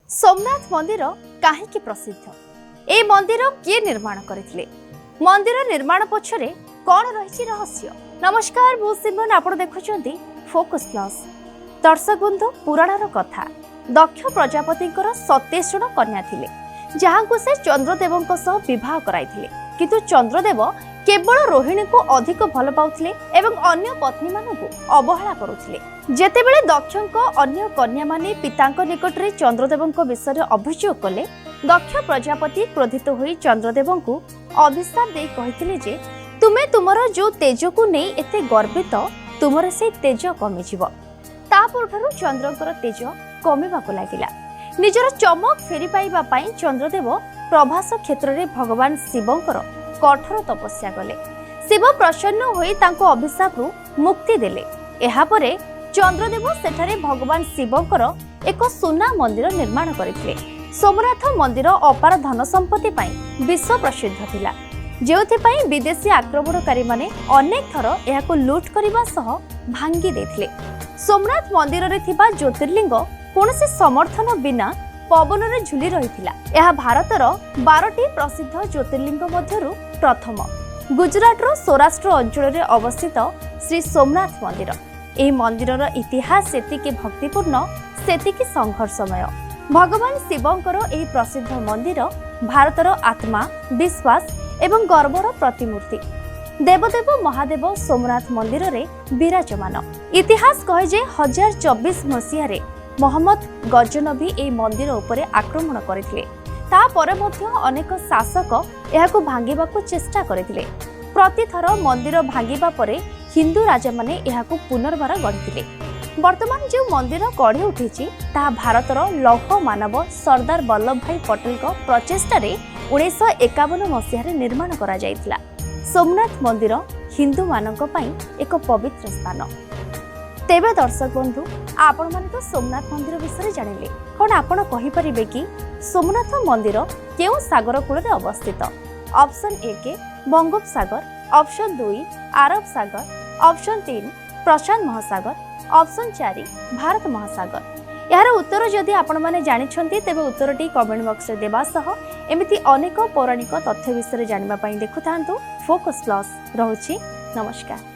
सोमनाथ मंदिर कहीं प्रसिद्ध ए मंदिर किए निर्माण करथिले मंदिर निर्माण पछरे कौन रही रहस्य। नमस्कार मु सिमरन आपण देखुछंती फोकस प्लस। दर्शक बंधु पुराणर कथा दक्ष प्रजापति 27 जन कन्या थिले जहां से चंद्रदेवों सह विवाह कराइथिले किंतु चंद्रदेव केवल रोहिणी को अधिक भल पाउथिले एवं अन्य पत्नी मानकु अवहेला करुथिले। जेतेबेले दक्षको अन्य कन्या माने पितांक निकटरे चंद्रदेवों विषय अभियोग कले दक्ष प्रजापति क्रोधित होई चंद्रदेवों अभिशाप दे कहिथिले जे तुमे तुमर जो तेज को नहीं एते गर्वित तुमर से तेज कमी जीव। ता पूर्वरु चंद्रकर तेज कमिबाकु लागिला। निजर चमक फेरी पाइबा पई चंद्रदेव प्रभास क्षेत्र रे भगवान शिवंकर कठोर तपस्या कले। शिव प्रसन्न होई तांको अभिशाप रु मुक्ति देले। एहा परे चंद्रदेव सेठारे भगवान शिवंकर एक सुना मंदिर निर्माण करथिले। सोमनाथ मंदिर अपार धन संपत्ति पई विश्व प्रसिद्ध थिला जेउथि पई विदेशी आक्रमणकारी माने अनेक थर एहाको लूट करिबा सह भांगी देथिले। सोमनाथ मंदिर रे थिबा ज्योतिर्लिंग कोनसे समर्थन बिना पवन रे झुली रहिथिला। एहा भारतर 12टी प्रसिद्ध ज्योतिर्लिंग मध्यरु प्रथम। गुजरात रो सौराष्ट्र अंचल रे अवस्थित श्री सोमनाथ मंदिर। एही मंदिरर इतिहास सेतिके भक्तिपूर्ण सेतिके संघर्षमय। भगवान शिवंकर एही प्रसिद्ध मंदिर भारतर आत्मा विश्वास एवं गर्वर प्रतिमूर्ति। देवदेव महादेव सोमनाथ मंदिर रे विराजमान। इतिहास कहे जे 1024 मसीह मोहम्मद गजनबी एही मंदिर उपरे आक्रमण करथिले। ता परे मध्य अनेक शासक एहाको भांगिबाकू चेष्टा करथिले। प्रतिथर मंदिर भांगिबा परे हिंदू राजा माने एहाको पुनर्बार गढ़िथिले। वर्तमान जो मंदिर गढ़ी उठिछि ता भारतर लौह मानव सरदार वल्लभ भाई पटेल को प्रचेष्टा रे 1951 मसीह रे निर्माण करा जायतिला। सोमनाथ मंदिर हिंदू मानक पई एक पवित्र स्थान। तेबे दर्शक बंधु आपण माने तो सोमनाथ मंदिर विषय जानिले कोन आपण कहि परिबे कि सोमनाथ मंदिर केउ सागर कूल रे अवस्थित। ऑप्शन ए के बंगोपसागर, ऑप्शन 2 अरब सागर, ऑप्शन 3 प्रशांत महासागर, ऑप्शन 4 भारत महासागर। यार उत्तर जदि आपण माने जानि छंती तेबे उत्तरटी कमेंट बॉक्स रे देबा सह एमिति अनेक पौराणिक तथ्य विषय जानिबा पई देखुथांतु फोकस प्लस। रहउछि नमस्कार।